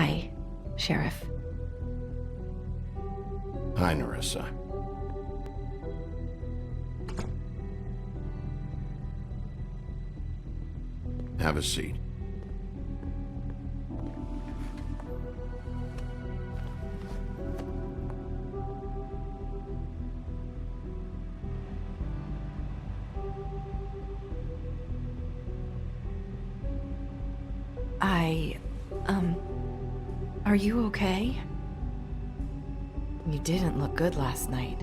Hi, Sheriff. Hi, Nerissa. Have a seat. Are you okay? You didn't look good last night.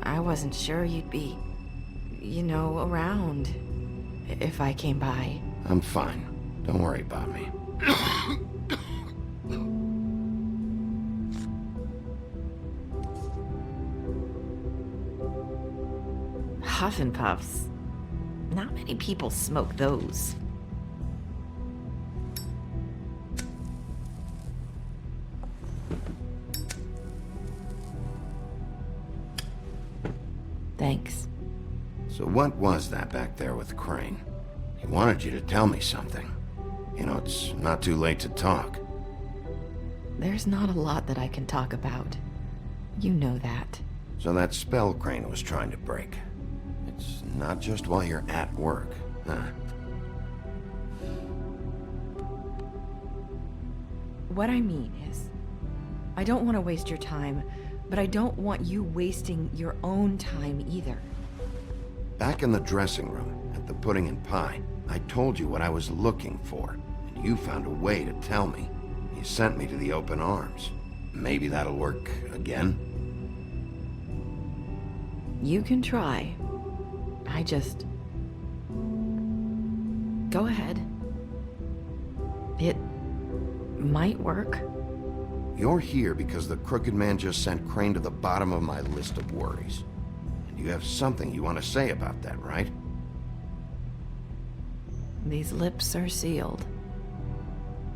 I wasn't sure you'd be, around if I came by. I'm fine. Don't worry about me. Huff and Puffs. Not many people smoke those. Thanks. So what was that back there with Crane? He wanted you to tell me something. You know, it's not too late to talk. There's not a lot that I can talk about. You know that. So that spell Crane was trying to break. It's not just while you're at work, huh? What I mean is, I don't want to waste your time, but I don't want you wasting your own time either. Back in the dressing room, at the pudding and pie, I told you what I was looking for, and you found a way to tell me. You sent me to the open arms. Maybe that'll work again? You can try. Go ahead. It might work. You're here because the Crooked Man just sent Crane to the bottom of my list of worries. And you have something you want to say about that, right? These lips are sealed.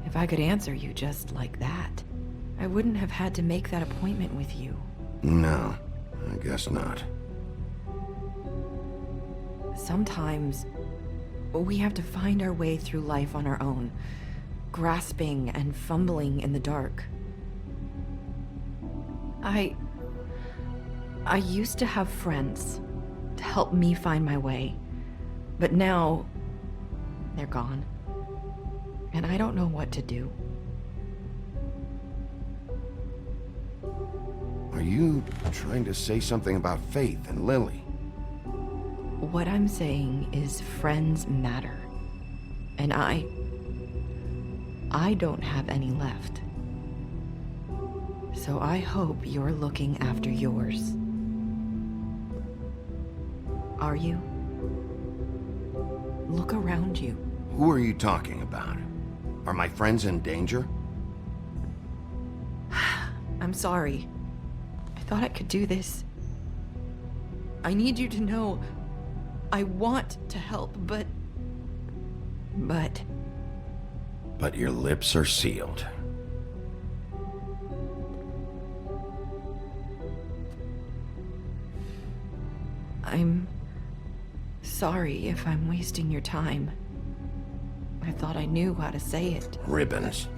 If I could answer you just like that, I wouldn't have had to make that appointment with you. No, I guess not. Sometimes, we have to find our way through life on our own, grasping and fumbling in the dark. I used to have friends to help me find my way, but now they're gone, and I don't know what to do. Are you trying to say something about Faith and Lily? What I'm saying is friends matter, and I don't have any left. So I hope you're looking after yours. Are you? Look around you. Who are you talking about? Are my friends in danger? I'm sorry. I thought I could do this. I need you to know I want to help, but... But your lips are sealed. I'm sorry if I'm wasting your time. I thought I knew how to say it. Ribbons.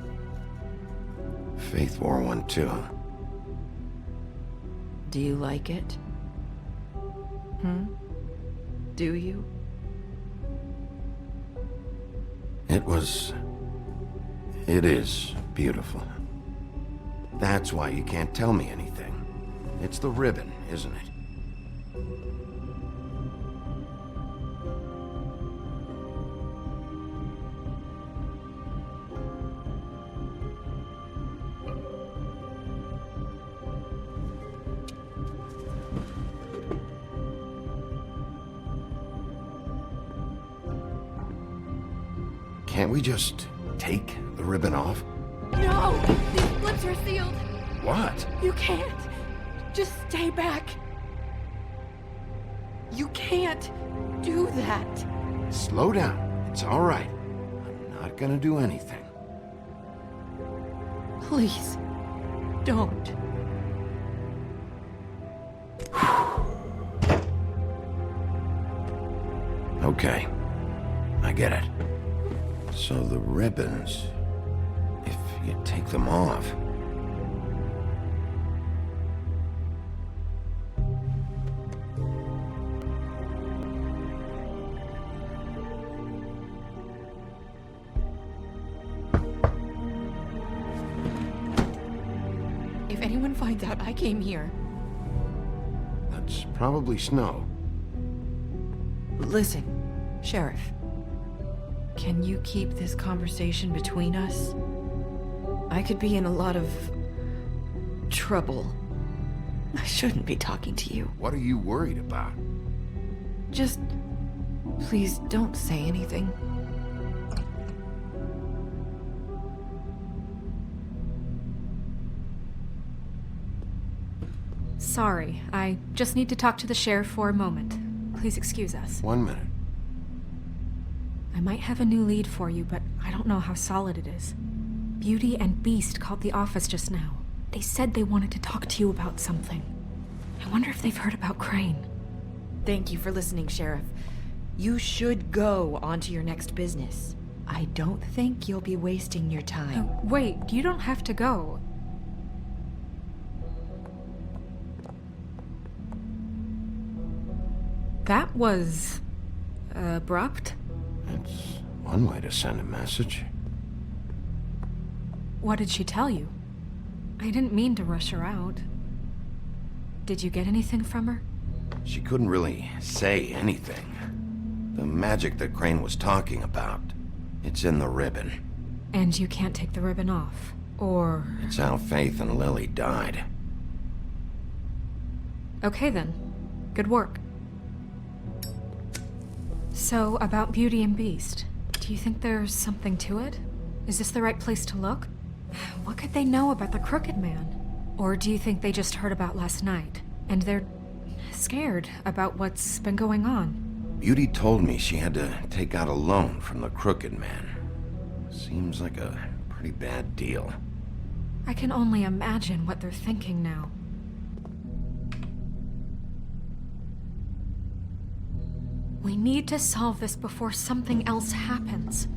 Faith wore one too. Do you like it? Do you? It is beautiful. That's why you can't tell me anything. It's the ribbon, isn't it? Can't we just take the ribbon off? No! These lips are sealed! What? You can't! Just stay back! You can't do that! Slow down. It's all right. I'm not gonna do anything. Please, don't. Okay. I get it. So the ribbons... If You take them off. If anyone finds out I came here... That's probably snow. Listen, Sheriff. Can you keep this conversation between us? I could be in a lot of... trouble. I shouldn't be talking to you. What are you worried about? Just... please don't say anything. Sorry, I just need to talk to the sheriff for a moment. Please excuse us. 1 minute. I might have a new lead for you, but I don't know how solid it is. Beauty and Beast called the office just now. They said they wanted to talk to you about something. I wonder if they've heard about Crane. Thank you for listening, Sheriff. You should go on to your next business. I don't think you'll be wasting your time. Oh, wait, you don't have to go. That was... abrupt? That's one way to send a message. What did she tell you? I didn't mean to rush her out. Did you get anything from her? She couldn't really say anything. The magic that Crane was talking about, it's in the ribbon. And you can't take the ribbon off, or... It's how Faith and Lily died. Okay then. Good work. So, about Beauty and Beast, do you think there's something to it? Is this the right place to look? What could they know about the Crooked Man? Or do you think they just heard about last night, and they're scared about what's been going on? Beauty told me she had to take out a loan from the Crooked Man. Seems like a pretty bad deal. I can only imagine what they're thinking now. We need to solve this before something else happens.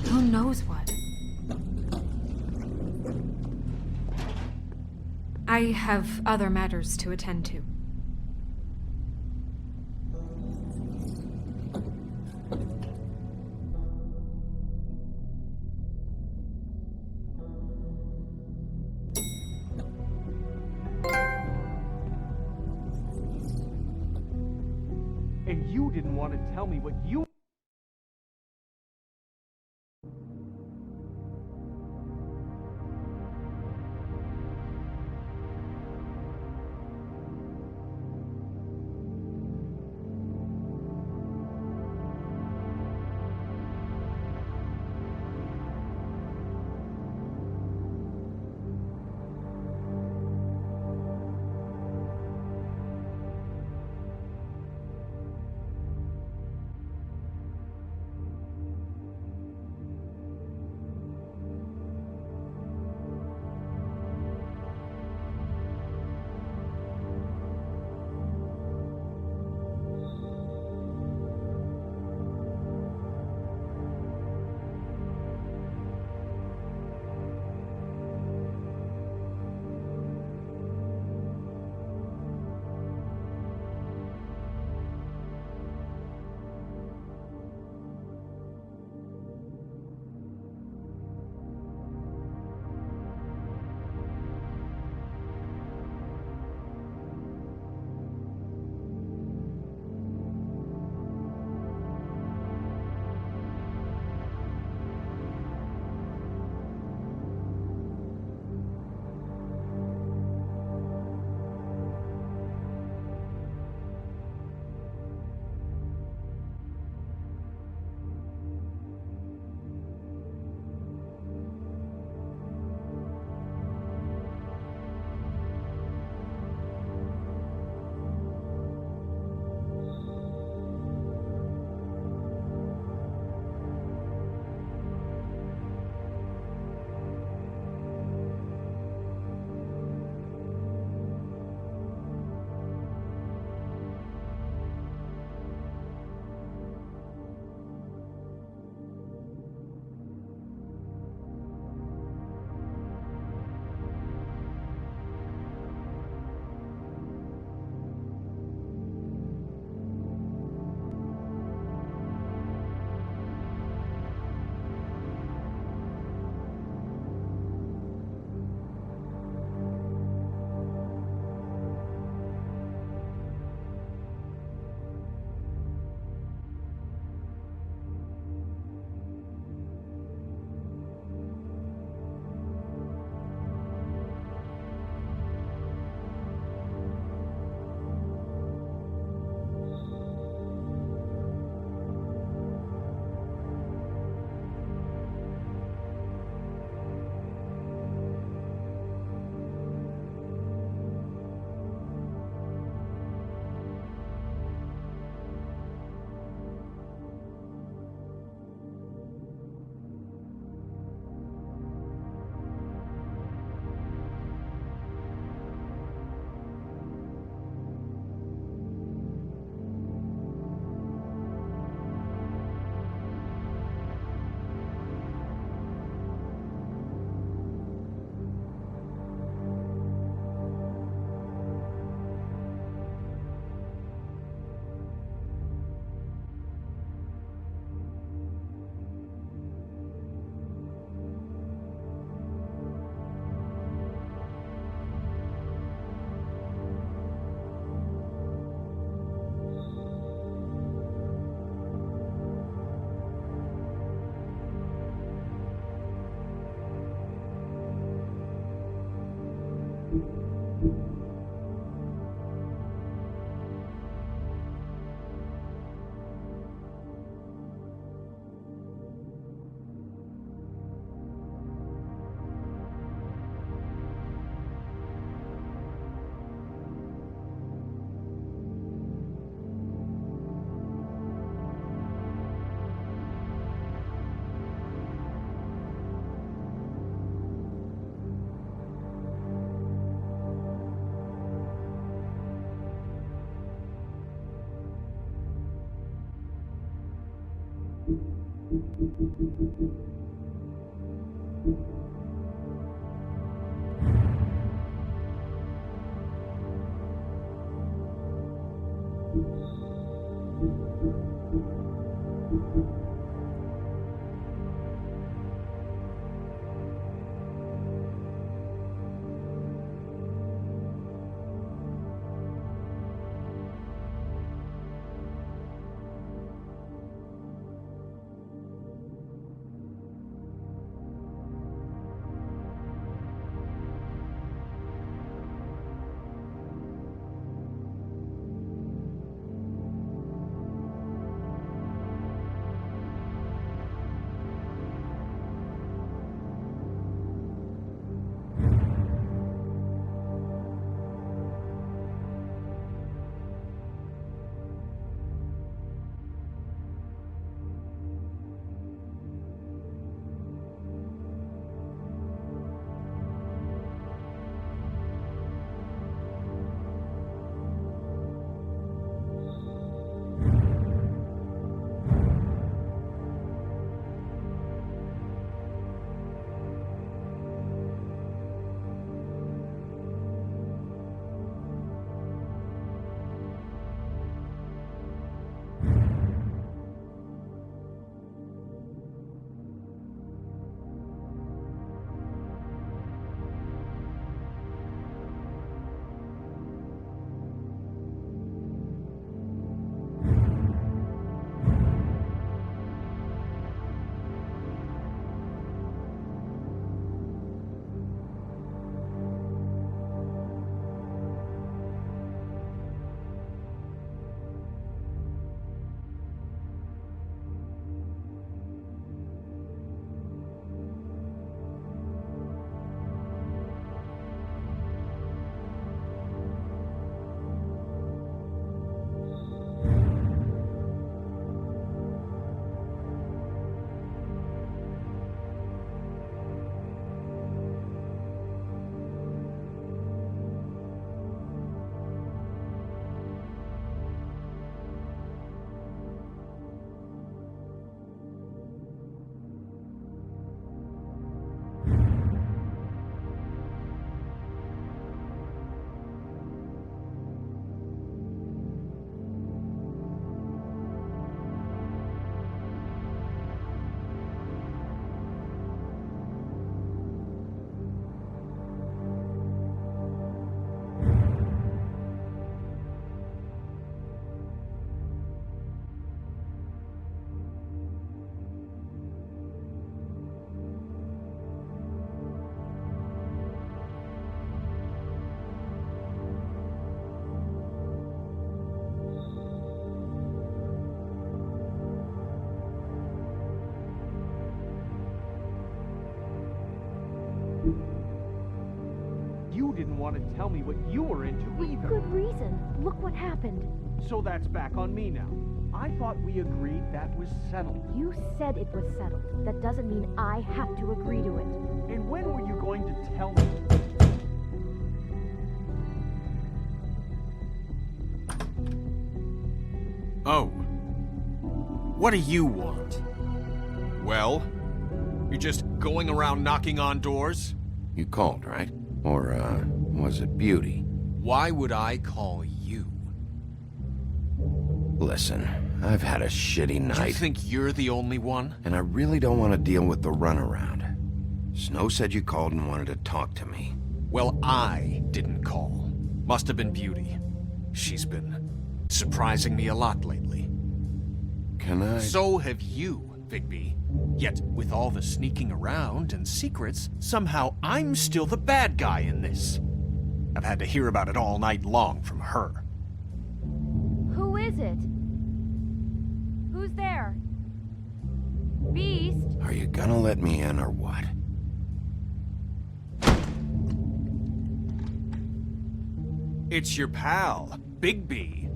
Who knows what? I have other matters to attend to. And you didn't want to tell me what you... You didn't want to tell me what you were into either. Good reason. Look what happened. So that's back on me now. I thought we agreed that was settled. You said it was settled. That doesn't mean I have to agree to it. And when were you going to tell me? Oh. What do you want? Well? You're just going around knocking on doors? You called, right? Or, was it Beauty? Why would I call you? Listen, I've had a shitty night. You think you're the only one? And I really don't want to deal with the runaround. Snow said you called and wanted to talk to me. Well, I didn't call. Must have been Beauty. She's been surprising me a lot lately. Can I... So have you, Vigby. Yet, with all the sneaking around and secrets, somehow I'm still the bad guy in this. I've had to hear about it all night long from her. Who is it? Who's there? Beast? Are you gonna let me in or what? It's your pal, Bigby.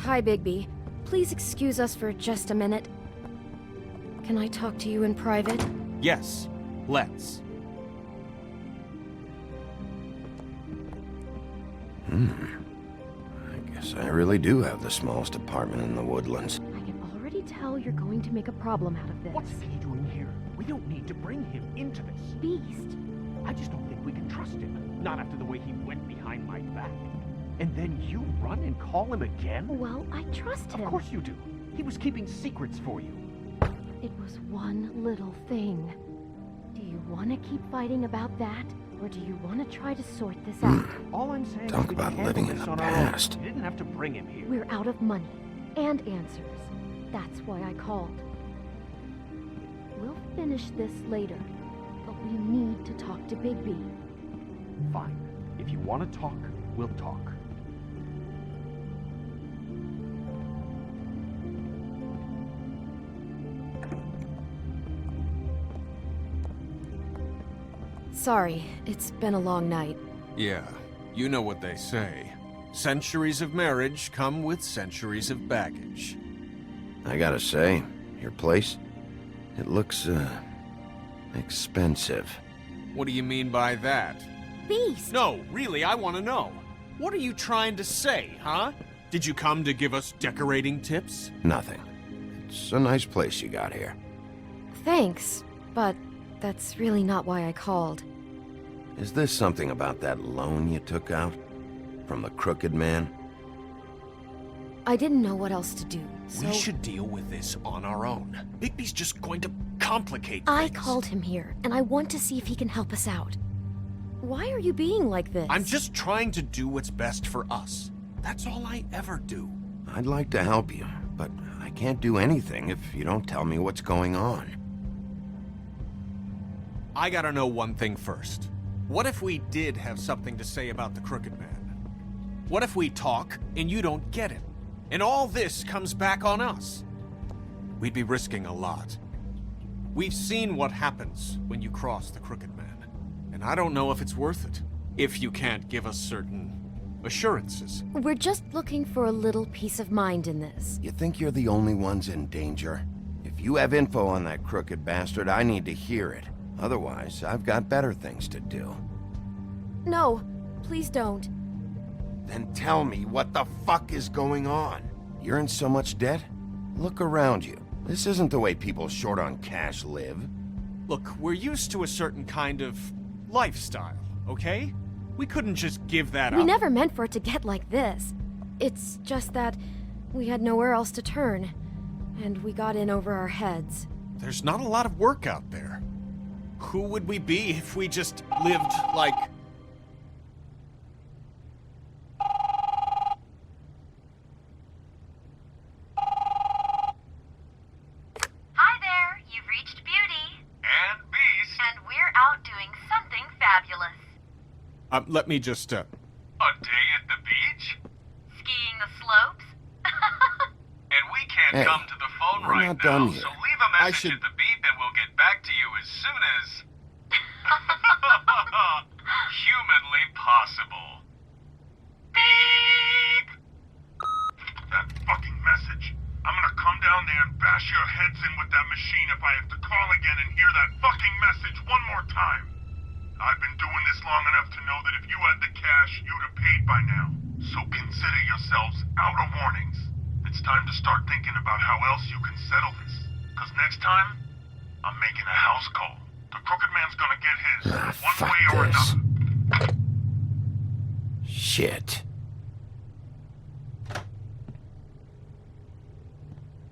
Hi, Bigby. Please excuse us for just a minute. Can I talk to you in private? Yes, let's. I guess I really do have the smallest apartment in the Woodlands. I can already tell you're going to make a problem out of this. What's he doing here? We don't need to bring him into this. Beast? I just don't think we can trust him. Not after the way he went behind my back. And then you run and call him again? Well, I trust him. Of course you do. He was keeping secrets for you. It was one little thing. Do you want to keep fighting about that? Or do you want to try to sort this out? All I'm saying Talk is we about can living handle in this the on our own. past. You didn't have to bring him here. We're out of money and answers. That's why I called. We'll finish this later, but we need to talk to Bigby. Fine. If you want to talk, we'll talk. Sorry, it's been a long night. Yeah, you know what they say. Centuries of marriage come with centuries of baggage. I gotta say, your place, it looks, expensive. What do you mean by that? Beast! No, really, I want to know. What are you trying to say, huh? Did you come to give us decorating tips? Nothing. It's a nice place you got here. Thanks, but that's really not why I called. Is this something about that loan you took out? From the Crooked Man? I didn't know what else to do, so We should deal with this on our own. Bigby's just going to complicate I things. called him here, and I want to see if he can help us out. Why are you being like this? I'm just trying to do what's best for us. That's all I ever do. I'd like to help you, but I can't do anything if you don't tell me what's going on. I gotta know one thing first. What if we did have something to say about the Crooked Man? What if we talk and you don't get it? And all this comes back on us? We'd be risking a lot. We've seen what happens when you cross the Crooked Man. And I don't know if it's worth it. If you can't give us certain assurances. We're just looking for a little peace of mind in this. You think you're the only ones in danger? If you have info on that crooked bastard, I need to hear it. Otherwise, I've got better things to do. No, please don't. Then tell me what the fuck is going on. You're in so much debt? Look around you. This isn't the way people short on cash live. Look, we're used to a certain kind of lifestyle, okay? We couldn't just give that up. We never meant for it to get like this. It's just that we had nowhere else to turn, and we got in over our heads. There's not a lot of work out there. Who would we be if we just lived like... Hi there, you've reached Beauty. And Beast. And we're out doing something fabulous. let me just, A day at the beach? Skiing the slopes? And we can't Hey, come to the phone we're right not now, done yet. so leave a I message should- at the beep and we'll get back to you as soon as... humanly possible. Beep! That fucking message. I'm gonna come down there and bash your heads in with that machine if I have to call again and hear that fucking message one more time. I've been doing this long enough to know that if you had the cash, you'd have paid by now. So consider yourselves out of warnings. It's time to start thinking about how else you can settle this. Because next time, I'm making a house call. The Crooked Man's gonna get his, one Fuck way or this. another. Shit.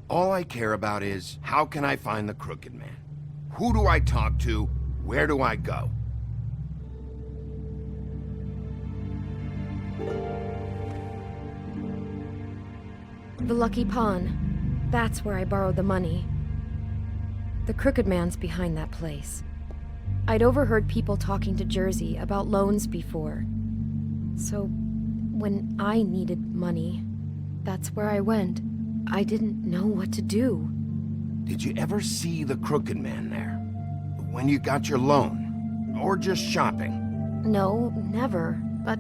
All I care about is, how can I find the Crooked Man? Who do I talk to? Where do I go? The Lucky Pawn. That's where I borrowed the money. The Crooked Man's behind that place. I'd overheard people talking to Jersey about loans before. So, when I needed money, that's where I went. I didn't know what to do. Did you ever see the Crooked Man there? When you got your loan? Or just shopping? No, never. But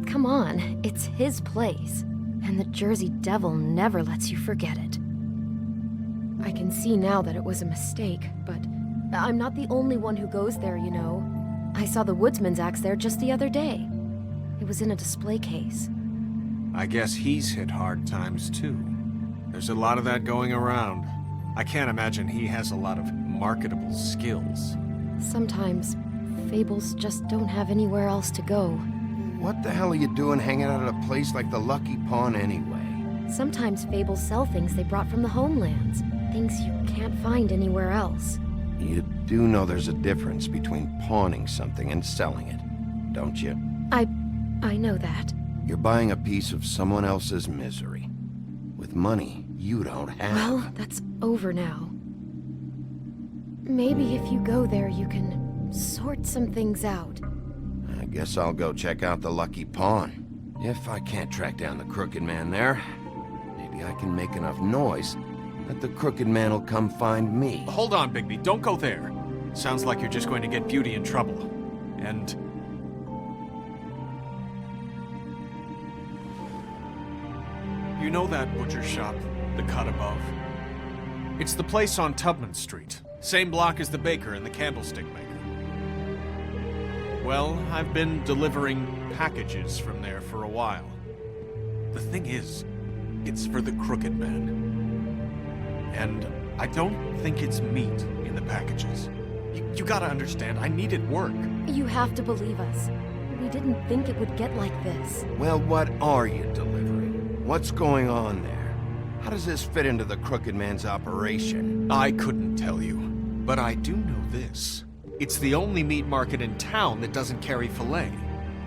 come on, it's his place. And the Jersey Devil never lets you forget it. I can see now that it was a mistake, but I'm not the only one who goes there, you know. I saw the Woodsman's axe there just the other day. It was in a display case. I guess he's hit hard times too. There's a lot of that going around. I can't imagine he has a lot of marketable skills. Sometimes, fables just don't have anywhere else to go. What the hell are you doing hanging out at a place like the Lucky Pawn anyway? Sometimes fables sell things they brought from the homelands. Things you can't find anywhere else. You do know there's a difference between pawning something and selling it, don't you? I know that. You're buying a piece of someone else's misery. With money you don't have. Well, that's over now. Maybe if you go there, you can sort some things out. I guess I'll go check out the Lucky Pawn. If I can't track down the Crooked Man there, maybe I can make enough noise that the Crooked Man will come find me. Hold on, Bigby. Don't go there. Sounds like you're just going to get Beauty in trouble. And... you know that butcher shop, the cut above? It's the place on Tubman Street. Same block as the baker and the candlestick maker. Well, I've been delivering packages from there for a while. The thing is, it's for the Crooked Man. And I don't think it's meat in the packages. You gotta understand, I needed work. You have to believe us. We didn't think it would get like this. Well, what are you delivering? What's going on there? How does this fit into the Crooked Man's operation? I couldn't tell you, but I do know this. It's the only meat market in town that doesn't carry filet.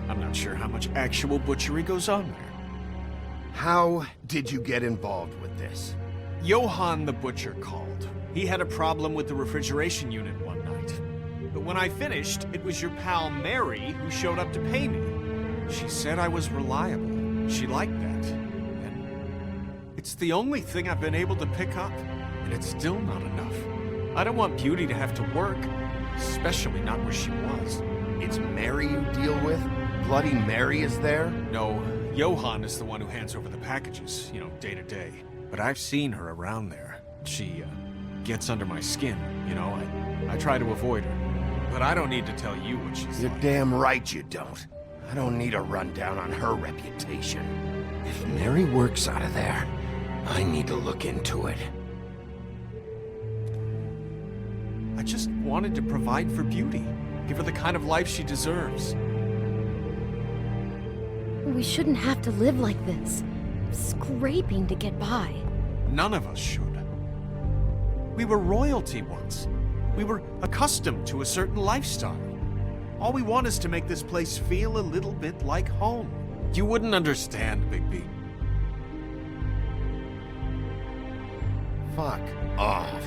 I'm not sure how much actual butchery goes on there. How did you get involved with this? Johann the butcher called. He had a problem with the refrigeration unit one night. But when I finished, it was your pal Mary who showed up to pay me. She said I was reliable. She liked that. And it's the only thing I've been able to pick up, and it's still not enough. I don't want Beauty to have to work, especially not where she was. It's Mary you deal with? Bloody Mary is there? No, Johann is the one who hands over the packages, you know, day to day. But I've seen her around there. She, gets under my skin, you know. I try to avoid her. But I don't need to tell you what she's You're like. damn right you don't. I don't need a rundown on her reputation. If Mary works out of there, I need to look into it. I just wanted to provide for Beauty. Give her the kind of life she deserves. We shouldn't have to live like this. Scraping to get by. None of us should. We were royalty once. We were accustomed to a certain lifestyle. All we want is to make this place feel a little bit like home. You wouldn't understand, Bigby. Fuck off.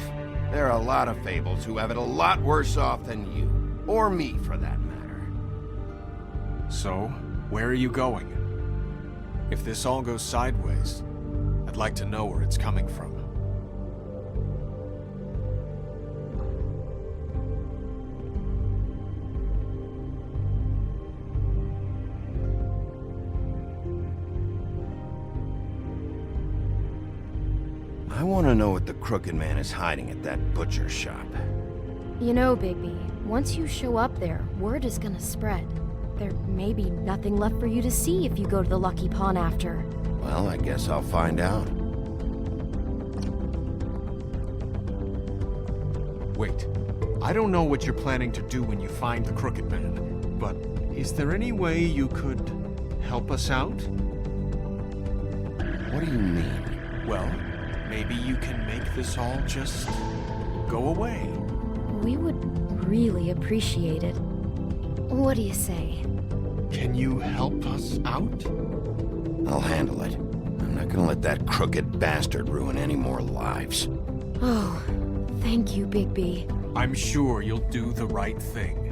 There are a lot of fables who have it a lot worse off than you. Or me, for that matter. So, where are you going? If this all goes sideways, I'd like to know where it's coming from. I want to know what the Crooked Man is hiding at that butcher shop. You know, Bigby, once you show up there, word is gonna spread. There may be nothing left for you to see if you go to the Lucky Pawn after. Well, I guess I'll find out. Wait, I don't know what you're planning to do when you find the Crooked Man, but is there any way you could help us out? What do you mean? Well, maybe you can make this all just go away. We would really appreciate it. What do you say? Can you help us out? I'll handle it. I'm not gonna let that crooked bastard ruin any more lives. Oh, thank you, Bigby. I'm sure you'll do the right thing.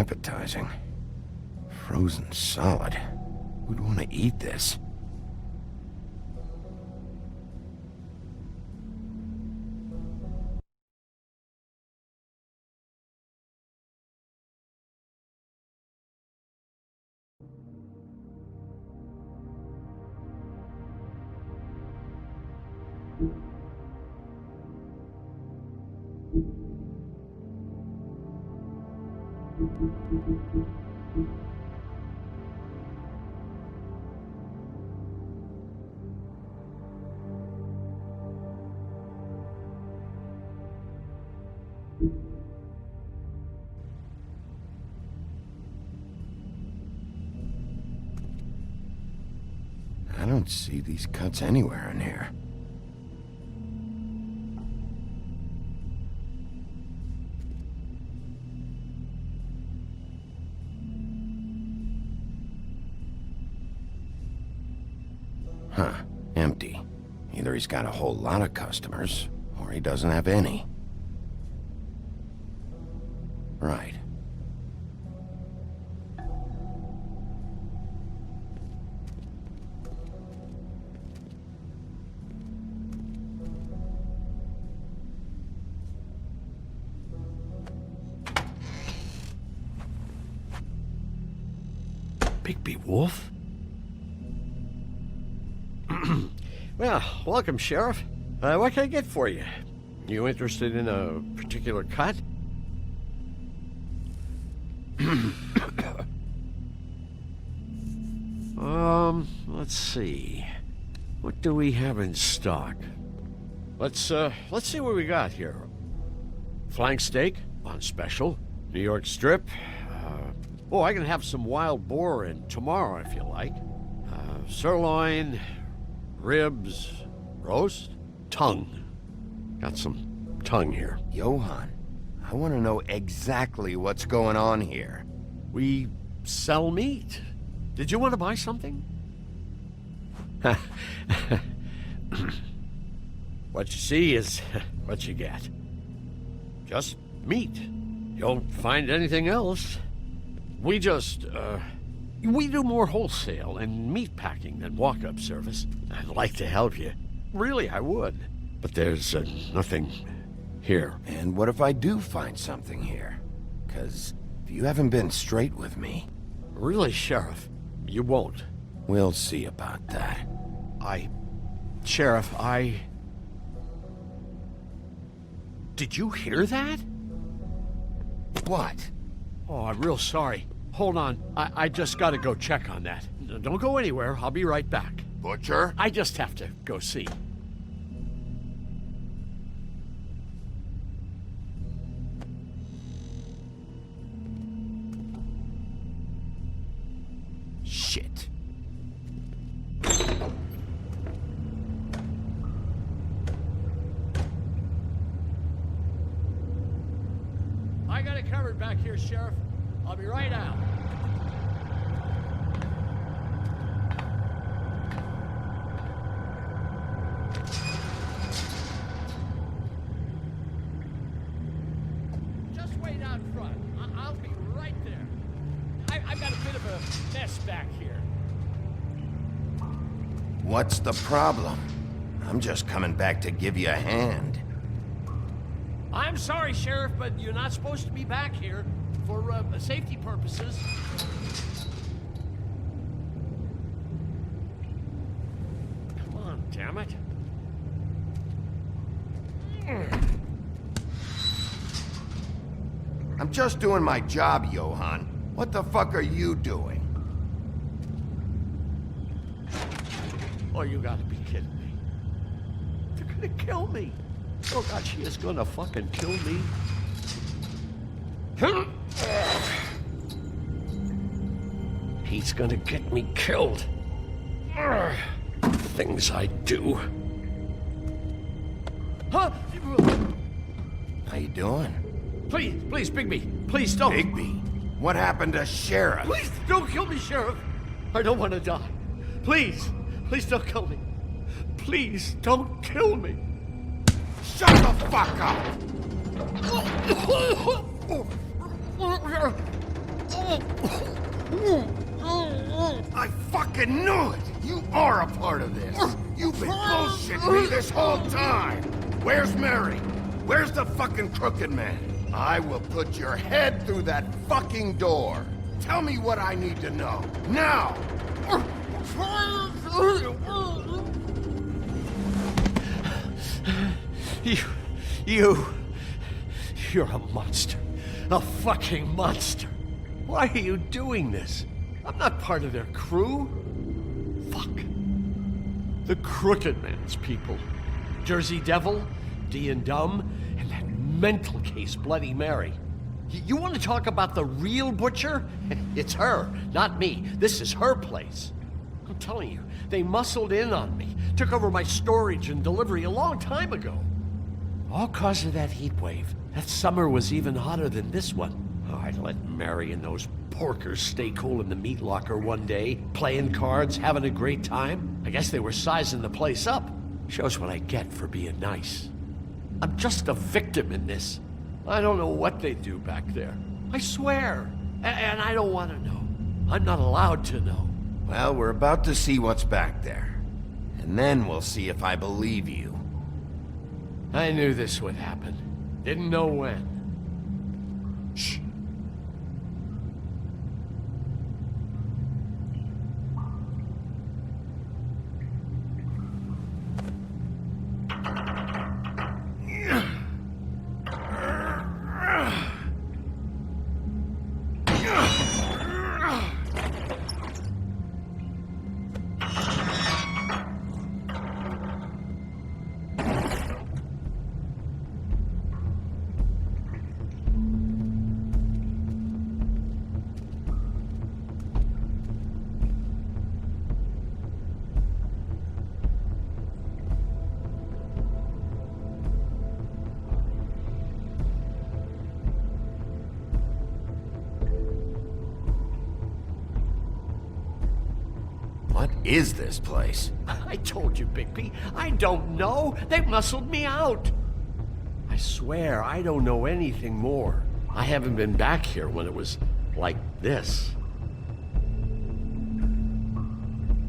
appetizing. Frozen solid. Who'd want to eat this? I don't see these cuts anywhere in here. Huh, empty. Either he's got a whole lot of customers, or he doesn't have any. Right. Bigby Wolf? Well, welcome, Sheriff. What can I get for you? You interested in a particular cut? Let's see. What do we have in stock? Let's see what we got here. Flank steak on special. New York strip. I can have some wild boar in tomorrow if you like. Sirloin, ribs, roast, tongue. Got some tongue here. Johann, I want to know exactly what's going on here. We sell meat. Did you want to buy something? What you see is what you get. Just meat. You don't find anything else. We do more wholesale and meat packing than walk-up service. I'd like to help you. Really, I would. But there's nothing here. And what if I do find something here? 'Cause if you haven't been straight with me... Really, Sheriff, you won't. We'll see about that. Sheriff, Did you hear that? What? Oh, I'm real sorry. Hold on. I just gotta go check on that. Don't go anywhere. I'll be right back. Butcher? I just have to go see. Shit. I got it covered back here, Sheriff. I'll be right out. Just wait out front. I'll be right there. I've got a bit of a mess back here. What's the problem? I'm just coming back to give you a hand. I'm sorry, Sheriff, but you're not supposed to be back here for safety purposes. Come on, damn it. I'm just doing my job, Johann. What the fuck are you doing? Oh, you gotta be kidding me. They're gonna kill me. Oh, God, she is gonna fucking kill me. He's gonna get me killed. Things I do. Huh? How you doing? Please, Bigby. Please don't. Bigby? What happened to Sheriff? Please don't kill me, Sheriff. I don't want to die. Please don't kill me. Please don't kill me. Shut the fuck up! I fucking knew it! You are a part of this! You've been bullshitting me this whole time! Where's Mary? Where's the fucking crooked man? I will put your head through that fucking door! Tell me what I need to know, now! You're a monster. A fucking monster. Why are you doing this? I'm not part of their crew. Fuck. The Crooked Man's people. Jersey Devil, D and Dumb, and that mental case Bloody Mary. You want to talk about the real butcher? It's her, not me. This is her place. I'm telling you, they muscled in on me, took over my storage and delivery a long time ago. All cause of that heat wave. That summer was even hotter than this one. Oh, I let Mary and those porkers stay cool in the meat locker one day, playing cards, having a great time. I guess they were sizing the place up. Shows what I get for being nice. I'm just a victim in this. I don't know what they do back there. I swear. And I don't want to know. I'm not allowed to know. Well, we're about to see what's back there. And then we'll see if I believe you. I knew this would happen. Didn't know when. Shh. What is this place? I told you, Bigby. I don't know. They muscled me out. I swear, I don't know anything more. I haven't been back here when it was like this.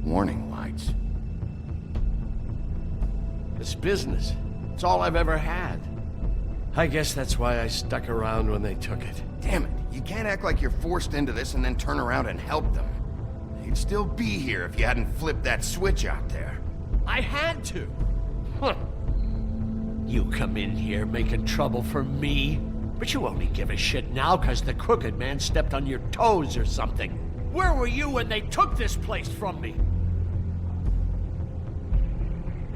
Warning lights. This business. It's all I've ever had. I guess that's why I stuck around when they took it. Damn it, you can't act like you're forced into this and then turn around and help them. You'd still be here if you hadn't flipped that switch out there. I had to. Huh. You come in here making trouble for me, but you only give a shit now because the Crooked Man stepped on your toes or something. Where were you when they took this place from me?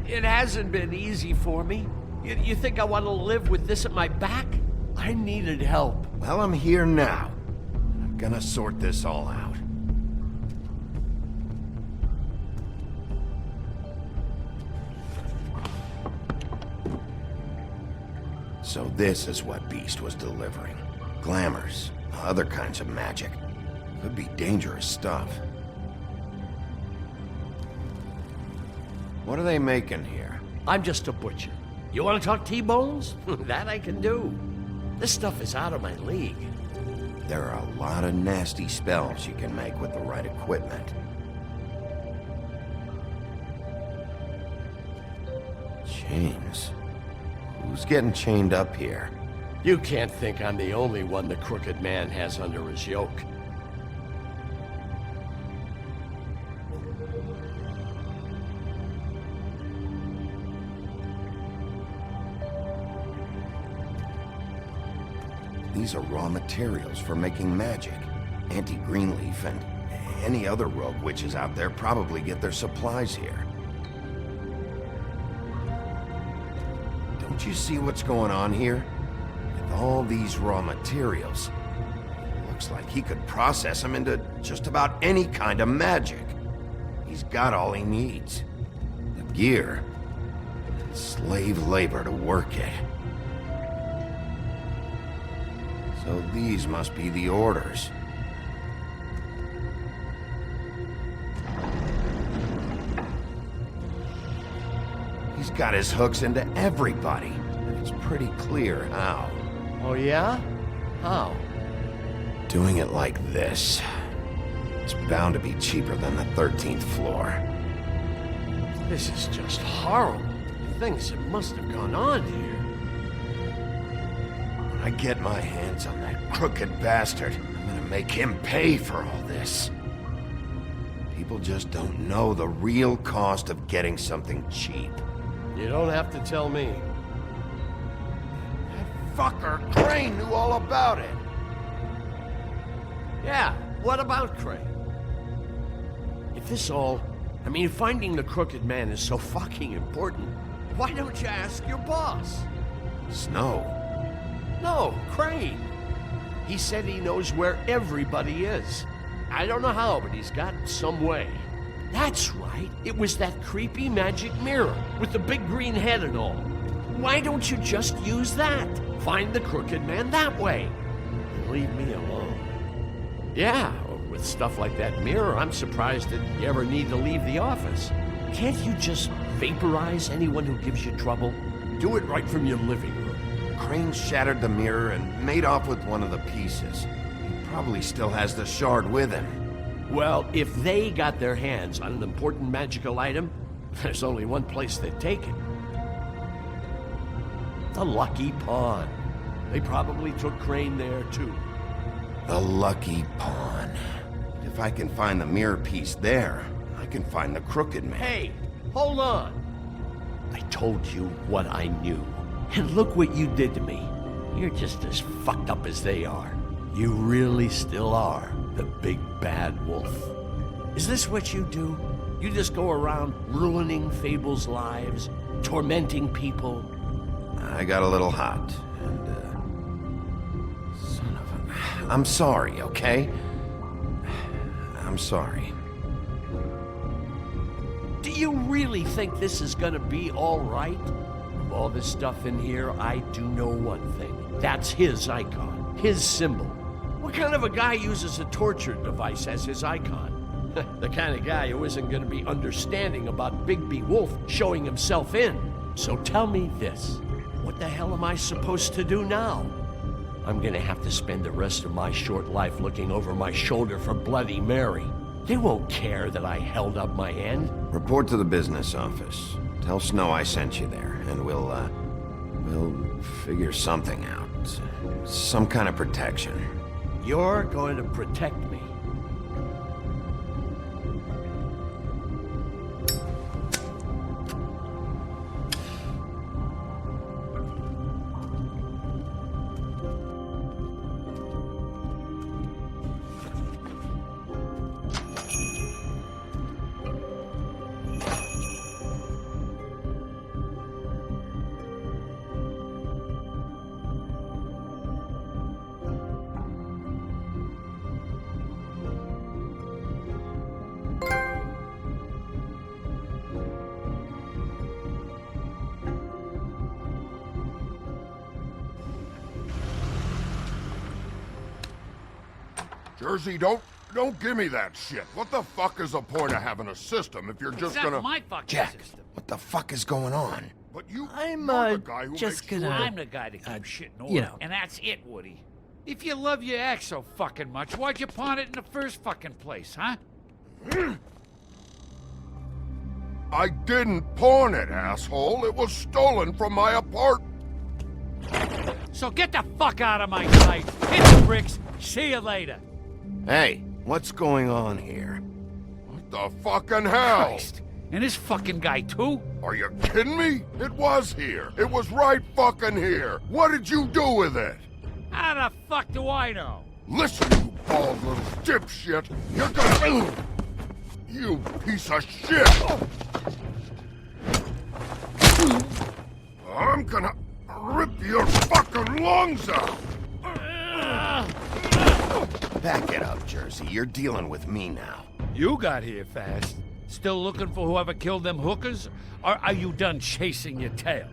It hasn't been easy for me. You think I want to live with this at my back? I needed help. Well, I'm here now. I'm gonna sort this all out. So this is what Beast was delivering. Glamours, other kinds of magic. Could be dangerous stuff. What are they making here? I'm just a butcher. You want to talk T-bones? That I can do. This stuff is out of my league. There are a lot of nasty spells you can make with the right equipment. Chains. Who's getting chained up here? You can't think I'm the only one the Crooked Man has under his yoke. These are raw materials for making magic. Auntie Greenleaf and any other rogue witches out there probably get their supplies here. Don't you see what's going on here? With all these raw materials, it looks like he could process them into just about any kind of magic. He's got all he needs. The gear, and slave labor to work it. So these must be the orders. He's got his hooks into everybody, and it's pretty clear how. Oh yeah? How? Doing it like this, it's bound to be cheaper than the 13th floor. This is just horrible. Things that must have gone on here. When I get my hands on that crooked bastard, I'm gonna make him pay for all this. People just don't know the real cost of getting something cheap. You don't have to tell me. That fucker Crane knew all about it. Yeah, what about Crane? If this all... I mean, finding the crooked man is so fucking important, why don't you ask your boss? Snow? No, Crane. He said he knows where everybody is. I don't know how, but he's got some way. That's right. It was that creepy magic mirror with the big green head and all. Why don't you just use that? Find the crooked man that way. And leave me alone. Yeah, with stuff like that mirror, I'm surprised that you ever need to leave the office. Can't you just vaporize anyone who gives you trouble? Do it right from your living room. Crane shattered the mirror and made off with one of the pieces. He probably still has the shard with him. Well, if they got their hands on an important magical item, there's only one place they'd take it. The Lucky Pawn. They probably took Crane there, too. The Lucky Pawn. If I can find the mirror piece there, I can find the crooked man. Hey, hold on. I told you what I knew. And look what you did to me. You're just as fucked up as they are. You really still are the big bad wolf. Is this what you do? You just go around ruining Fable's lives, tormenting people? I got a little hot, and, son of a... I'm sorry, okay? I'm sorry. Do you really think this is gonna be all right? Of all this stuff in here, I do know one thing. That's his icon, his symbol. What kind of a guy uses a torture device as his icon? The kind of guy who isn't gonna be understanding about Bigby Wolf showing himself in. So tell me this. What the hell am I supposed to do now? I'm gonna have to spend the rest of my short life looking over my shoulder for Bloody Mary. They won't care that I held up my end. Report to the business office. Tell Snow I sent you there, and we'll figure something out. Some kind of protection. You're going to protect me. Jersey, don't give me that shit. What the fuck is the point of having a system if you're just gonna... my fucking Jack, system. what the fuck is going on? But you're I'm, the guy who just makes gonna... sure- I'm the guy to keep shit in order. you know. And that's it, Woody. If you love your ex so fucking much, why'd you pawn it in the first fucking place, huh? I didn't pawn it, asshole. It was stolen from my apartment. So get the fuck out of my sight. Hit the bricks. See you later. Hey, what's going on here? What the fucking hell? Christ. And this fucking guy, too? Are you kidding me? It was here. It was right fucking here. What did you do with it? How the fuck do I know? Listen, you bald little dipshit. You're gonna... You piece of shit. I'm gonna rip your fucking lungs out. Back it up, Jersey. You're dealing with me now. You got here fast. Still looking for whoever killed them hookers? Or are you done chasing your tail?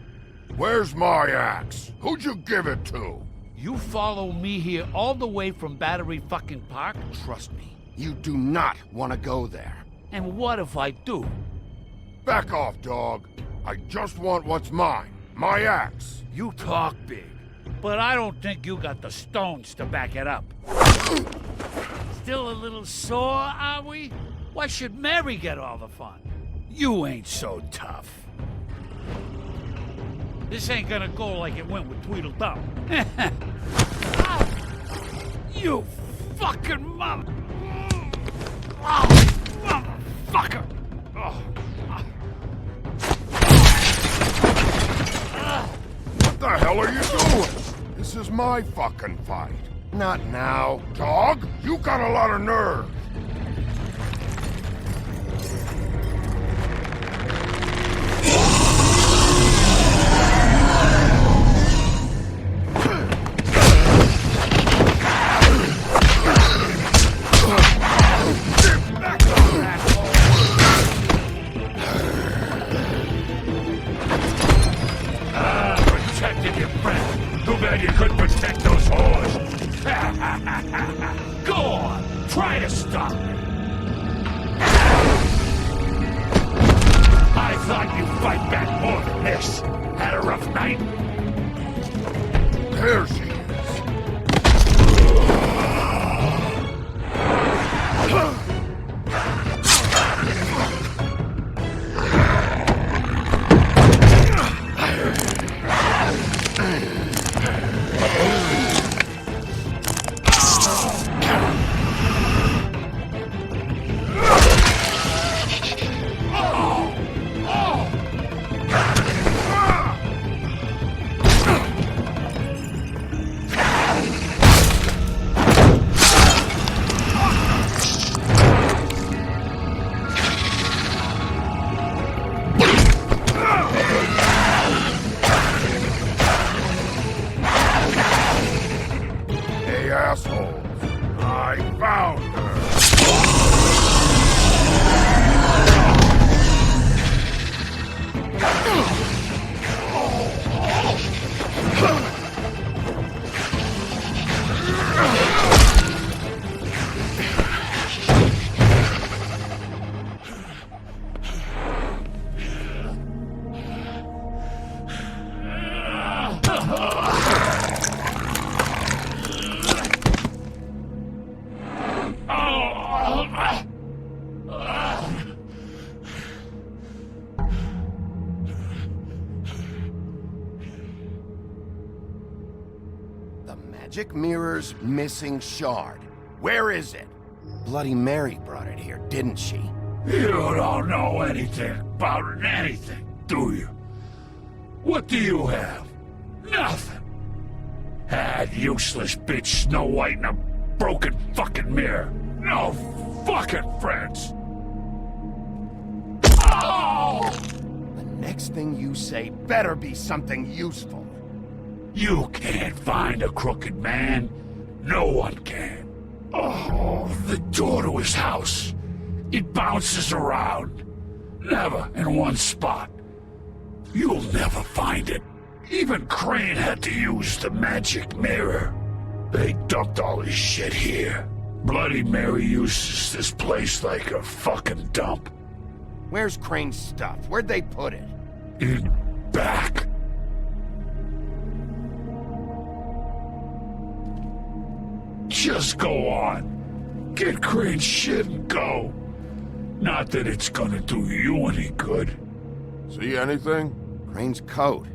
Where's my axe? Who'd you give it to? You follow me here all the way from Battery fucking Park? Trust me, you do not want to go there. And what if I do? Back off, dog. I just want what's mine. My axe. You talk big, but I don't think you got the stones to back it up. Still a little sore, are we? Why should Mary get all the fun? You ain't so tough. This ain't gonna go like it went with Tweedledum. You fucking mother... motherfucker! What the hell are you doing? This is my fucking fight. Not now. Dog, you got a lot of nerve. Protected your friend. Too bad you couldn't protect those whores. Go on, try to stop me. I thought you'd fight back more than this. Had a rough night? There she is. Magic mirror's missing shard. Where is it? Bloody Mary brought it here, didn't she? You don't know anything about anything, do you? What do you have? Nothing. Had useless bitch Snow White and a broken fucking mirror. No fucking friends. Oh! The next thing you say better be something useful. You can't find a crooked man. No one can. Oh, the door to his house. It bounces around. Never in one spot. You'll never find it. Even Crane had to use the magic mirror. They dumped all his shit here. Bloody Mary uses this place like a fucking dump. Where's Crane's stuff? Where'd they put it? In back. Just go on. Get Crane's shit and go. Not that it's gonna do you any good. See anything? Crane's coat.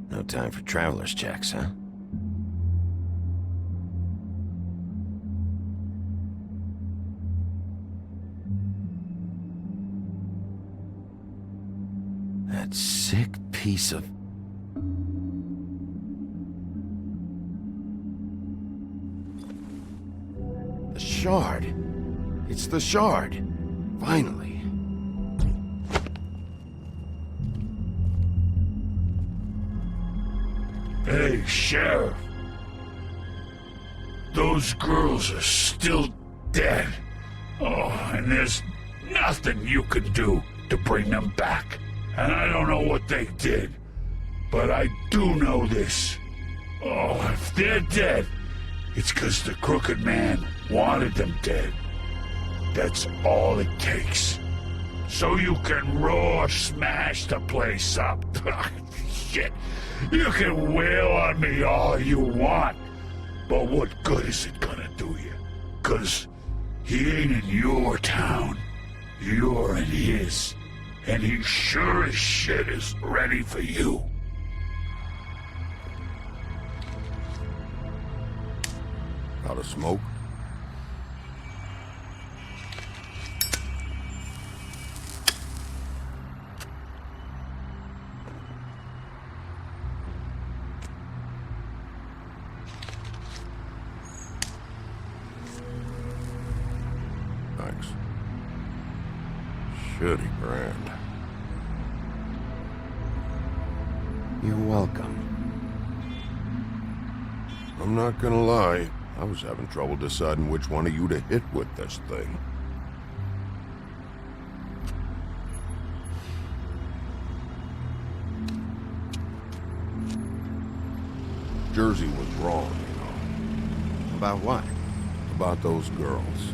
No time for traveler's checks, huh? That sick piece of... The shard. It's the shard. Finally. Hey, Sheriff. Those girls are still dead. Oh, and there's nothing you can do to bring them back. And I don't know what they did, but I do know this. Oh, if they're dead, it's 'cause the Crooked Man wanted them dead. That's all it takes. so you can raw smash the place up. Shit, you can wail on me all you want, but what good is it gonna do you? 'Cause he ain't in your town, you're in his, and he sure as shit is ready for you. Got a smoke? Thanks. Shitty brand. You're welcome. I'm not gonna lie. I was having trouble deciding which one of you to hit with this thing. Jersey was wrong, you know. About what? About those girls.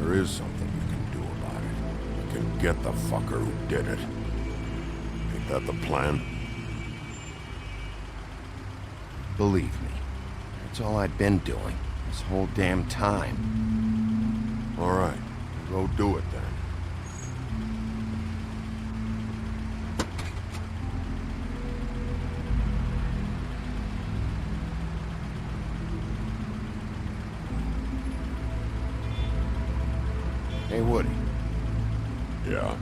There is something you can do about it. You can get the fucker who did it. Ain't that the plan? Believe me, that's all I've been doing this whole damn time. All right, go do it then. Hey, Woody. Yeah?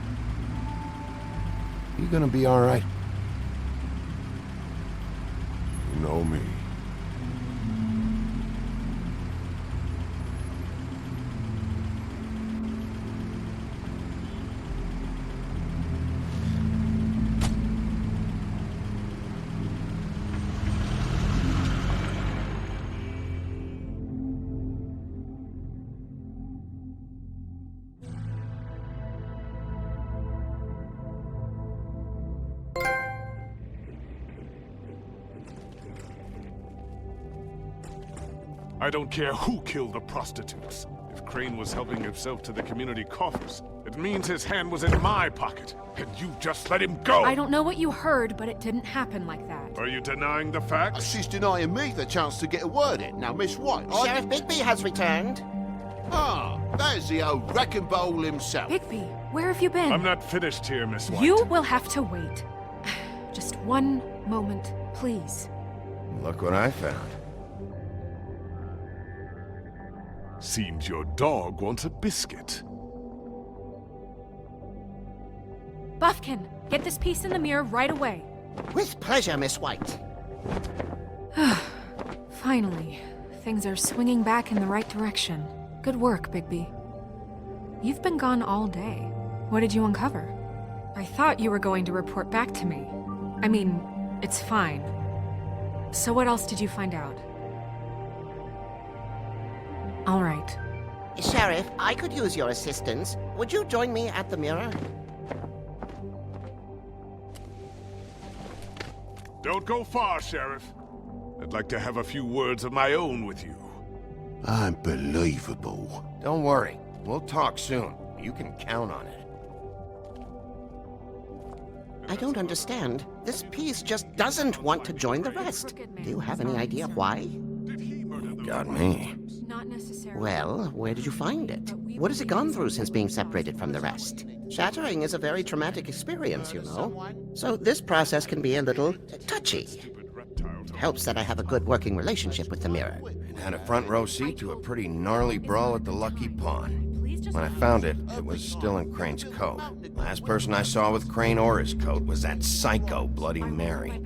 You gonna be all right? You know me. I don't care who killed the prostitutes. If Crane was helping himself to the community coffers, it means his hand was in my pocket, and you just let him go! I don't know what you heard, but it didn't happen like that. Are you denying the facts? She's denying me the chance to get a word in. Now, Miss White, Sheriff Bigby has returned. Ah, there's the old wrecking bowl himself. Bigby, where have you been? I'm not finished here, Miss White. You will have to wait. Just one moment, please. Look what I found. Seems your dog wants a biscuit. Buffkin, get this piece in the mirror right away. With pleasure, Miss White. Finally, things are swinging back in the right direction. Good work, Bigby. You've been gone all day. What did you uncover? I thought you were going to report back to me. I mean, it's fine. So what else did you find out? All right. Sheriff, I could use your assistance. Would you join me at the mirror? Don't go far, Sheriff. I'd like to have a few words of my own with you. Unbelievable. Don't worry. We'll talk soon. You can count on it. I don't understand. This piece just doesn't want to join the rest. Do you have any idea why? Got me. Not necessarily. Well, where did you find it? What has it gone through since being separated from the rest? Shattering is a very traumatic experience, you know. So this process can be a little touchy. It helps that I have a good working relationship with the mirror. It had a front row seat to a pretty gnarly brawl at the Lucky Pawn. When I found it, it was still in Crane's coat. Last person I saw with Crane or his coat was that psycho Bloody Mary.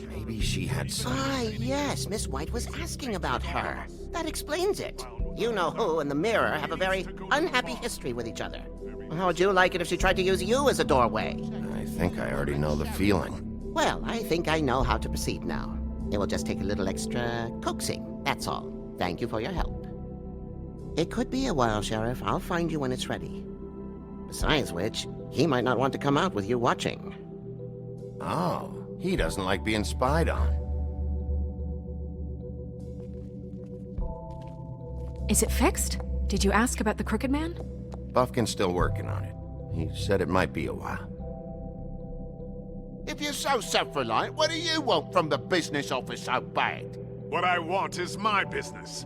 Maybe she had some... Ah, yes, Miss White was asking about her. That explains it. You know who and the mirror have a very unhappy history with each other. How would you like it if she tried to use you as a doorway? I think I already know the feeling. Well, I think I know how to proceed now. It will just take a little extra coaxing, that's all. Thank you for your help. It could be a while, Sheriff. I'll find you when it's ready. Besides which, he might not want to come out with you watching. Oh, he doesn't like being spied on. Is it fixed? Did you ask about the Crooked Man? Buffkin's still working on it. He said it might be a while. If you're so self-reliant, what do you want from the business office so bad? What I want is my business.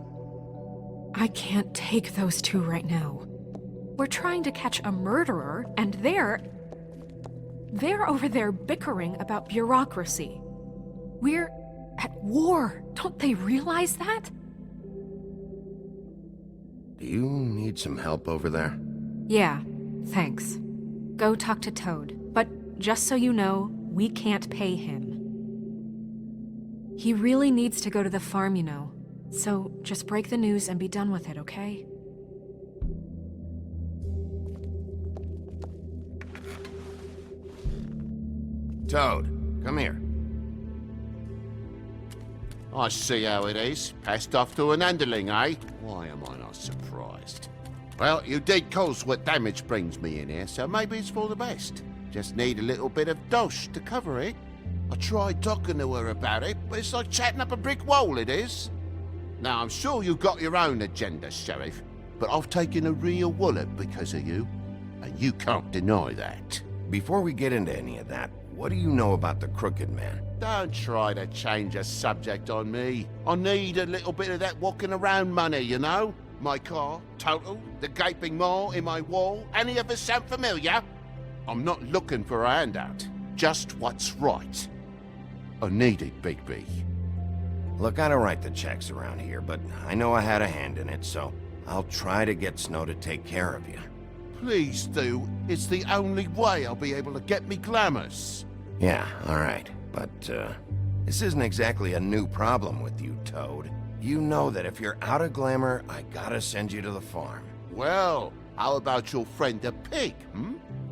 I can't take those two right now. We're trying to catch a murderer, and they're over there bickering about bureaucracy. We're at war. Don't they realize that? Do you need some help over there? Yeah, thanks. Go talk to Toad. But just so you know, we can't pay him. He really needs to go to the farm, you know. So just break the news and be done with it, okay? Toad, come here. I see how it is. Passed off to an underling, eh? Why am I not surprised? Well, you did cause what damage brings me in here, so maybe it's for the best. Just need a little bit of dosh to cover it. I tried talking to her about it, but it's like chatting up a brick wall, it is. Now, I'm sure you've got your own agenda, Sheriff, but I've taken a real wallet because of you, and you can't deny that. Before we get into any of that, what do you know about the Crooked Man? Don't try to change a subject on me. I need a little bit of that walking around money, you know? My car, total, the gaping maw in my wall, any of us sound familiar? I'm not looking for a handout, just what's right. I need it, Big B. Look, I don't write the checks around here, but I know I had a hand in it, so I'll try to get Snow to take care of you. Please do. It's the only way I'll be able to get me glamours. Yeah, all right. But, this isn't exactly a new problem with you, Toad. You know that if you're out of glamour, I gotta send you to the farm. Well, how about your friend the pig,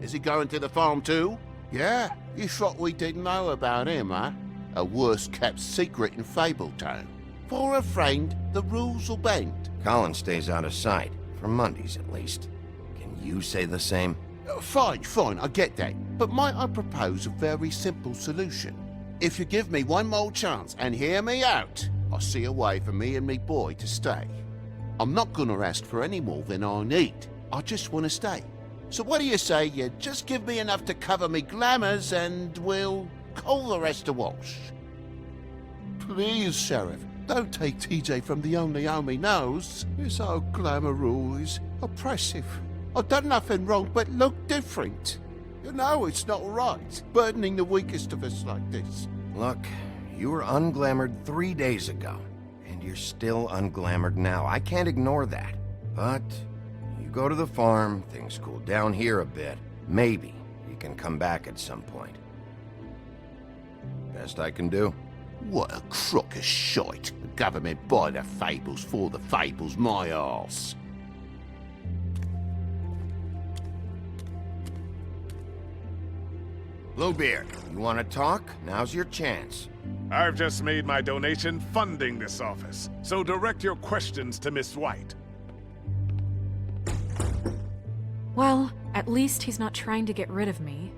Is he going to the farm too? Yeah? You thought we didn't know about him, huh? A worst-kept secret in Fabletown. For a friend, the rules will bend. Colin stays out of sight, for Mondays at least. Can you say the same? Fine, I get that. But might I propose a very simple solution? If you give me one more chance and hear me out, I'll see a way for me and me boy to stay. I'm not gonna ask for any more than I need. I just want to stay. So what do you say you just give me enough to cover me glamours and we'll call the rest a wash? Please, Sheriff, don't take TJ from the only home he knows. This old glamour rule is oppressive. I've done nothing wrong but look different. You know it's not right, burdening the weakest of us like this. Look, you were unglamored 3 days ago, and you're still unglamored now. I can't ignore that. But you go to the farm, things cool down here a bit. Maybe you can come back at some point. Best I can do. What a crock of shite. The government buy the fables for the fables, my arse. Bluebeard, you want to talk? Now's your chance. I've just made my donation funding this office, so direct your questions to Miss White. Well, at least he's not trying to get rid of me.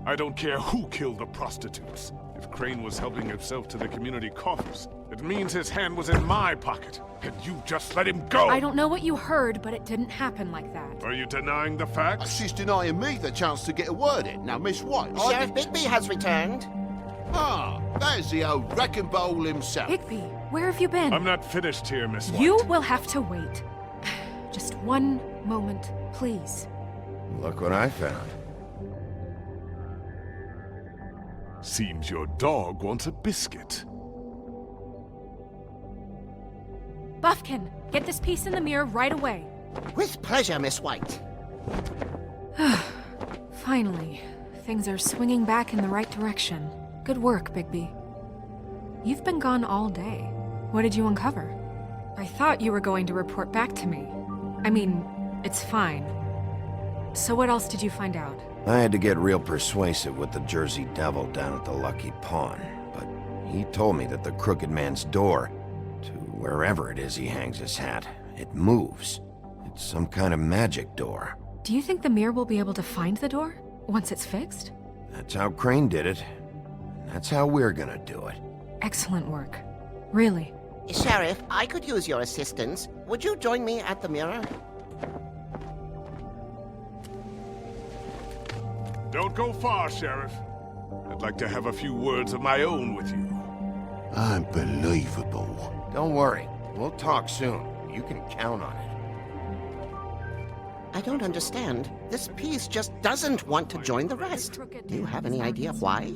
I don't care who killed the prostitutes. If Crane was helping himself to the community coffers, it means his hand was in my pocket, and you just let him go! I don't know what you heard, but it didn't happen like that. Are you denying the facts? She's denying me the chance to get a word in. Now, Miss White... Sheriff Bigby has returned. Ah, there's the old wrecking bowl himself. Bigby, where have you been? I'm not finished here, Miss White. You will have to wait. Just one moment, please. Look what I found. Seems your dog wants a biscuit. Buffkin, get this piece in the mirror right away. With pleasure, Miss White. Finally, things are swinging back in the right direction. Good work, Bigby. You've been gone all day. What did you uncover? I thought you were going to report back to me. I mean, it's fine. So what else did you find out? I had to get real persuasive with the Jersey Devil down at the Lucky Pawn, but he told me that the Crooked Man's door, to wherever it is he hangs his hat, it moves. It's some kind of magic door. Do you think the mirror will be able to find the door once it's fixed? That's how Crane did it. And that's how we're gonna do it. Excellent work. Really. Sheriff, I could use your assistance. Would you join me at the mirror? Don't go far, Sheriff. I'd like to have a few words of my own with you. Unbelievable. Don't worry. We'll talk soon. You can count on it. I don't understand. This piece just doesn't want to join the rest. Do you have any idea why?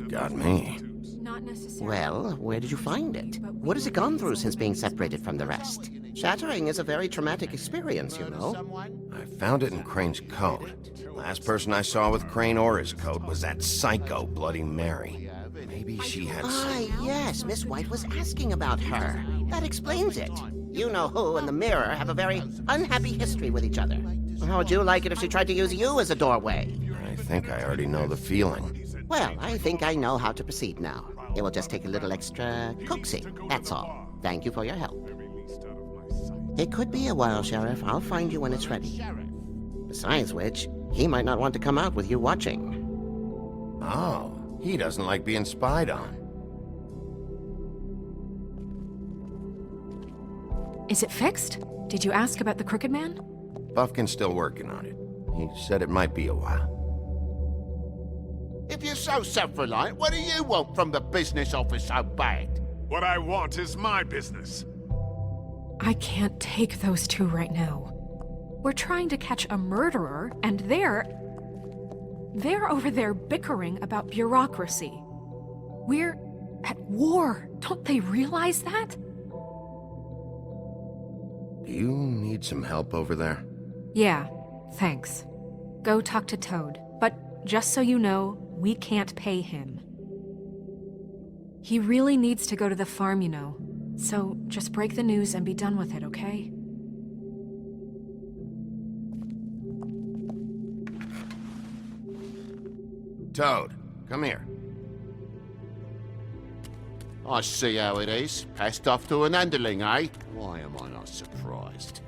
Got me. Not necessarily. Well, where did you find it? What has it gone through since being separated from the rest? Shattering is a very traumatic experience, you know. I found it in Crane's coat. Last person I saw with Crane or his coat was that psycho Bloody Mary. Maybe she had some... Yes, Miss White was asking about her. That explains it. You know who and the mirror have a very unhappy history with each other. How would you like it if she tried to use you as a doorway? I think I already know the feeling. Well, I think I know how to proceed now. It will just take a little extra coaxing, that's all. Thank you for your help. It could be a while, Sheriff. I'll find you when it's ready. Besides which, he might not want to come out with you watching. Oh, he doesn't like being spied on. Is it fixed? Did you ask about the Crooked Man? Buffkin's still working on it. He said it might be a while. If you're so self-reliant, what do you want from the business office so bad? What I want is my business. I can't take those two right now. We're trying to catch a murderer, and they're over there bickering about bureaucracy. We're at war. Don't they realize that? Do you need some help over there? Yeah, thanks. Go talk to Toad. But just so you know, we can't pay him. He really needs to go to the farm, you know. So just break the news and be done with it, okay? Toad, come here. I see how it is. Passed off to an underling, eh? Why am I not surprised?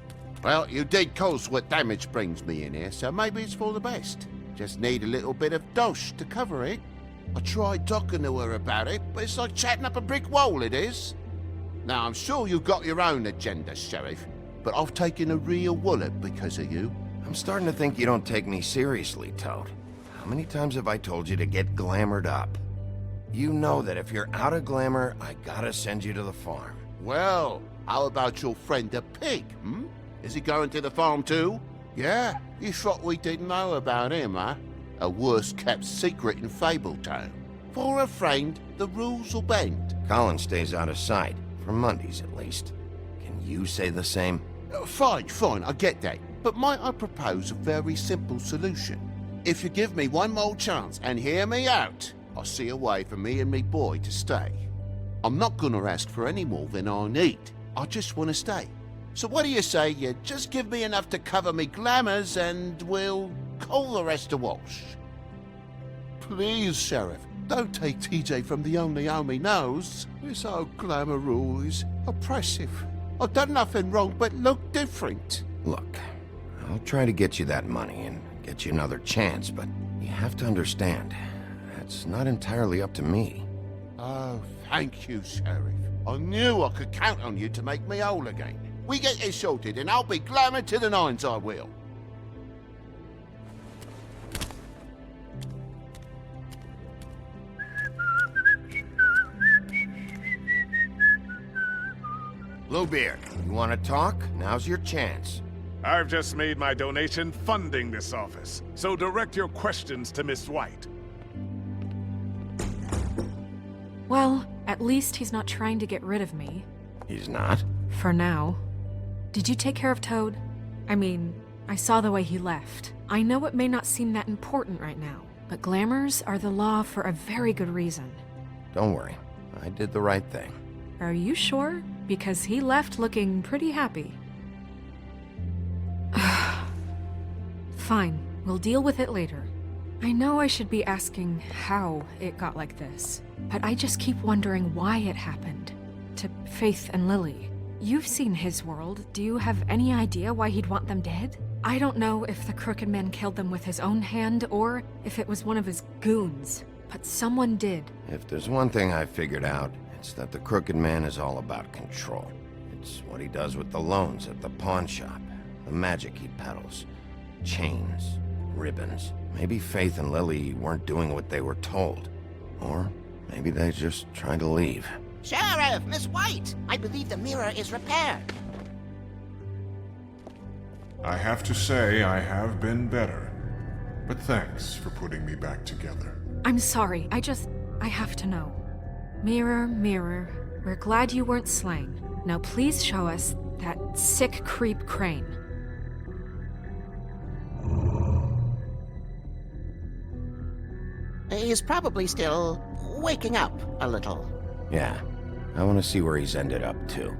Well, you did cause what damage brings me in here, so maybe it's for the best. Just need a little bit of dosh to cover it. I tried talking to her about it, but it's like chatting up a brick wall, it is. Now, I'm sure you've got your own agenda, Sheriff, but I've taken a real wallet because of you. I'm starting to think you don't take me seriously, Toad. How many times have I told you to get glamored up? You know that if you're out of glamour, I gotta send you to the farm. Well, how about your friend the pig, Is he going to the farm too? Yeah, you thought we didn't know about him, huh? A worst-kept secret in Fabletown. For a friend, the rules will bend. Colin stays out of sight, for Mondays at least. Can you say the same? Fine, I get that. But might I propose a very simple solution? If you give me one more chance and hear me out, I'll see a way for me and me boy to stay. I'm not gonna ask for any more than I need. I just want to stay. So what do you say you just give me enough to cover me glamours and we'll call the rest a wash? Please, Sheriff, don't take TJ from the only home he knows. This old glamour rule is oppressive. I've done nothing wrong but look different. Look, I'll try to get you that money and get you another chance, but you have to understand, that's not entirely up to me. Oh, thank you, Sheriff. I knew I could count on you to make me whole again. We get this sorted and I'll be glamour to the nines, I will. Bluebeard, you want to talk? Now's your chance. I've just made my donation funding this office, so direct your questions to Miss White. Well, at least he's not trying to get rid of me. He's not? For now. Did you take care of Toad? I mean, I saw the way he left. I know it may not seem that important right now, but glamours are the law for a very good reason. Don't worry, I did the right thing. Are you sure? Because he left looking pretty happy. Fine, we'll deal with it later. I know I should be asking how it got like this, but I just keep wondering why it happened. To Faith and Lily. You've seen his world. Do you have any idea why he'd want them dead? I don't know if the Crooked Man killed them with his own hand or if it was one of his goons, but someone did. If there's one thing I figured out, it's that the Crooked Man is all about control. It's what he does with the loans at the pawn shop, the magic he peddles, chains, ribbons. Maybe Faith and Lily weren't doing what they were told. Or maybe they're just trying to leave. Sheriff, Miss White! I believe the mirror is repaired. I have to say I have been better. But thanks for putting me back together. I'm sorry, I have to know. Mirror, mirror, we're glad you weren't slain. Now please show us that sick creep Crane. He's probably still waking up a little. Yeah, I want to see where he's ended up, too.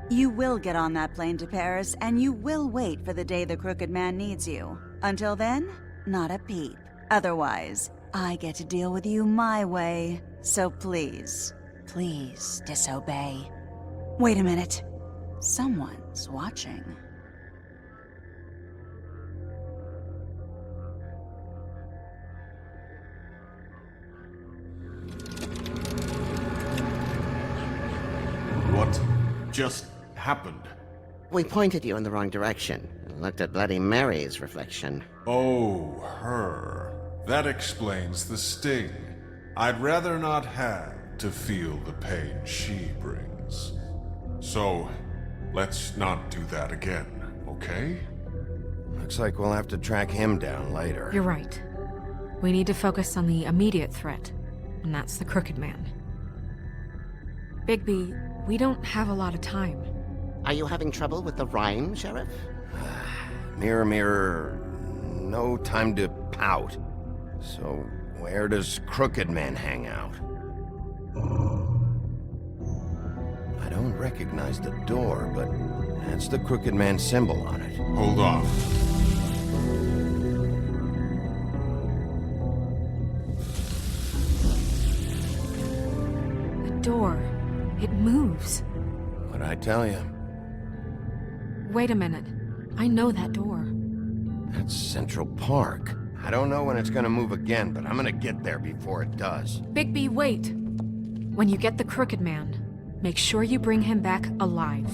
You will get on that plane to Paris, and you will wait for the day the Crooked Man needs you. Until then, not a peep. Otherwise, I get to deal with you my way. So please, please disobey. Wait a minute. Someone's watching. What just happened? We pointed you in the wrong direction and looked at Bloody Mary's reflection. Oh, her. That explains the sting. I'd rather not have to feel the pain she brings. So, let's not do that again, okay? Looks like we'll have to track him down later. You're right. We need to focus on the immediate threat, and that's the Crooked Man. Bigby, we don't have a lot of time. Are you having trouble with the rhyme, Sheriff? Mirror, mirror, no time to pout. So, where does Crooked Man hang out? I don't recognize the door, but that's the Crooked Man symbol on it. Hold on. The door. It moves. What'd I tell you? Wait a minute. I know that door. That's Central Park. I don't know when it's gonna move again, but I'm gonna get there before it does. Bigby, wait! When you get the Crooked Man, make sure you bring him back alive.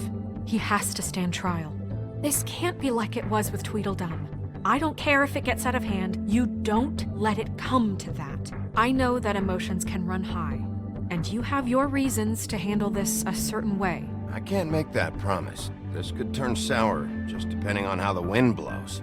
He has to stand trial. This can't be like it was with Tweedledum. I don't care if it gets out of hand. You don't let it come to that. I know that emotions can run high, and you have your reasons to handle this a certain way. I can't make that promise. This could turn sour, just depending on how the wind blows.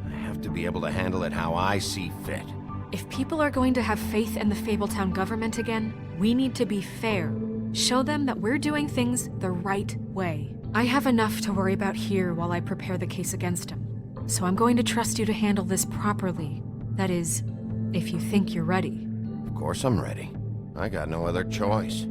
I have to be able to handle it how I see fit. If people are going to have faith in the Fabletown government again, we need to be fair. Show them that we're doing things the right way. I have enough to worry about here while I prepare the case against him. So I'm going to trust you to handle this properly. That is, if you think you're ready. Of course I'm ready. I got no other choice.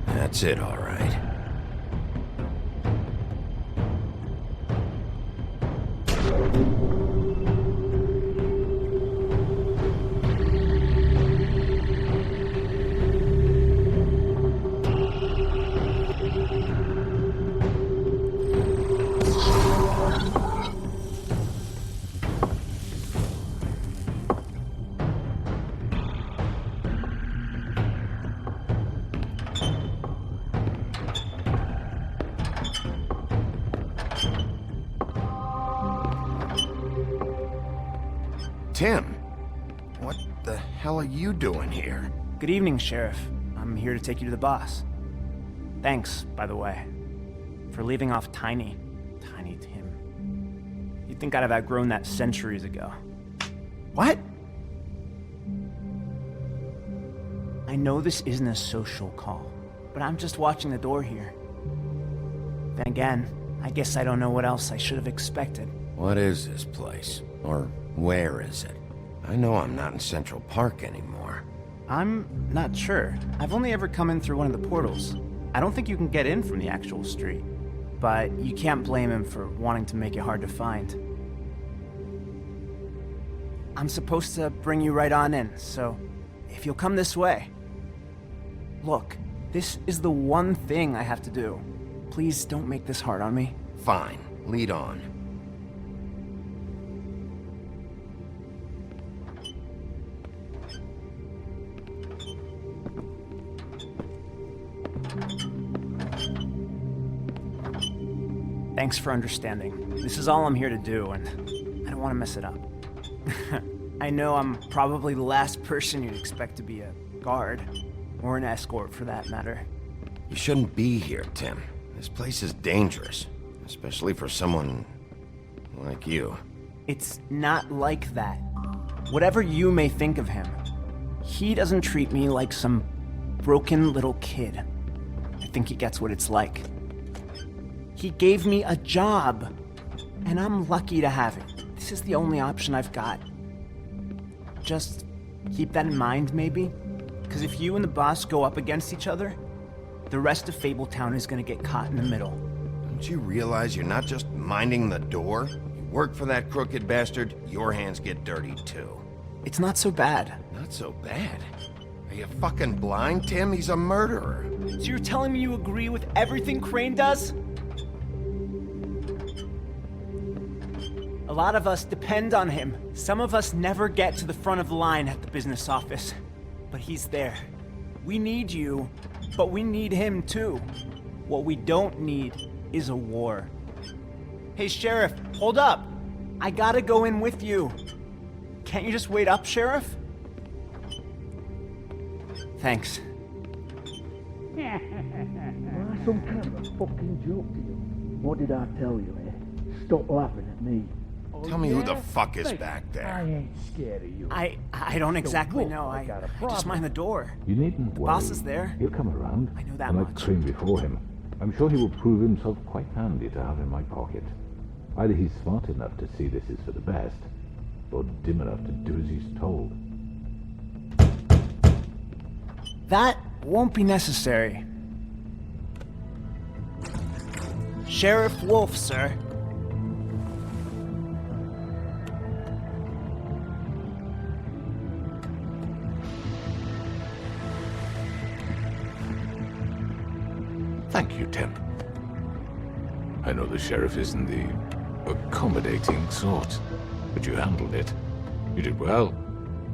That's it, all right. Tim, what the hell are you doing here? Good evening, Sheriff. I'm here to take you to the boss. Thanks, by the way, for leaving off Tiny Tim. You'd think I'd have outgrown that centuries ago. What? I know this isn't a social call, but I'm just watching the door here. Then again, I guess I don't know what else I should have expected. What is this place? Or where is it? I know I'm not in Central Park anymore. I'm not sure. I've only ever come in through one of the portals. I don't think you can get in from the actual street. But you can't blame him for wanting to make it hard to find. I'm supposed to bring you right on in, so if you'll come this way. Look, this is the one thing I have to do. Please don't make this hard on me. Fine, lead on. Thanks for understanding. This is all I'm here to do, and I don't want to mess it up. I know I'm probably the last person you'd expect to be a guard, or an escort for that matter. You shouldn't be here, Tim. This place is dangerous, especially for someone like you. It's not like that. Whatever you may think of him, he doesn't treat me like some broken little kid. I think he gets what it's like. He gave me a job, and I'm lucky to have it. This is the only option I've got. Just keep that in mind, maybe? Because if you and the boss go up against each other, the rest of Fabletown is gonna get caught in the middle. Don't you realize you're not just minding the door? You work for that crooked bastard, your hands get dirty too. It's not so bad. Not so bad? Are you fucking blind, Tim? He's a murderer. So you're telling me you agree with everything Crane does? A lot of us depend on him. Some of us never get to the front of the line at the business office. But he's there. We need you, but we need him too. What we don't need is a war. Hey, Sheriff, hold up. I gotta go in with you. Can't you just wait up, Sheriff? Thanks. Some kind of a fucking joke to you. What did I tell you, eh? Stop laughing at me. Tell me who the fuck is back I there. ain't scared of you. I don't exactly wolf, know. I I got a just problem. mind the door. You needn't The worry. boss is there. He'll come around. I know that and I've much. trained before him. I'm sure he will prove himself quite handy to have in my pocket. Either he's smart enough to see this is for the best, or dim enough to do as he's told. That won't be necessary. Sheriff Wolf, sir. Thank you, Temp. I know the sheriff isn't the accommodating sort, but you handled it. You did well.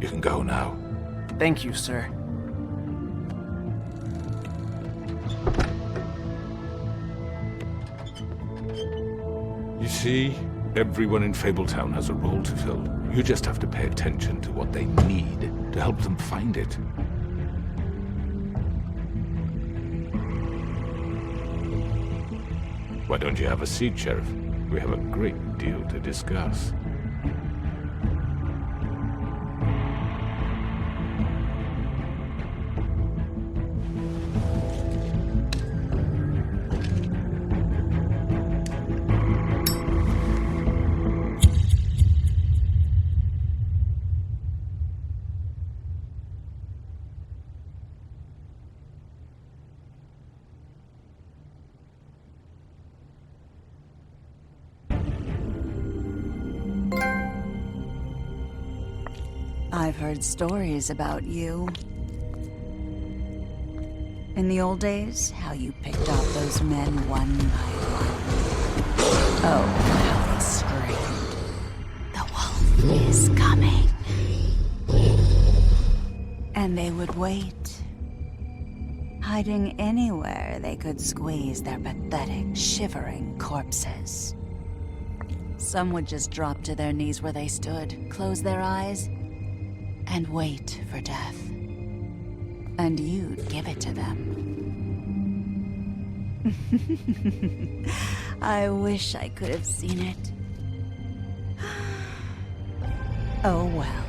You can go now. Thank you, sir. You see, everyone in Fabletown has a role to fill. You just have to pay attention to what they need to help them find it. Why don't you have a seat, Sheriff? We have a great deal to discuss. I've heard stories about you. In the old days, how you picked off those men one by one. Oh, how they screamed. The wolf is coming. And they would wait, hiding anywhere they could squeeze their pathetic, shivering corpses. Some would just drop to their knees where they stood, close their eyes, and wait for death. And you'd give it to them. I wish I could have seen it. Oh well.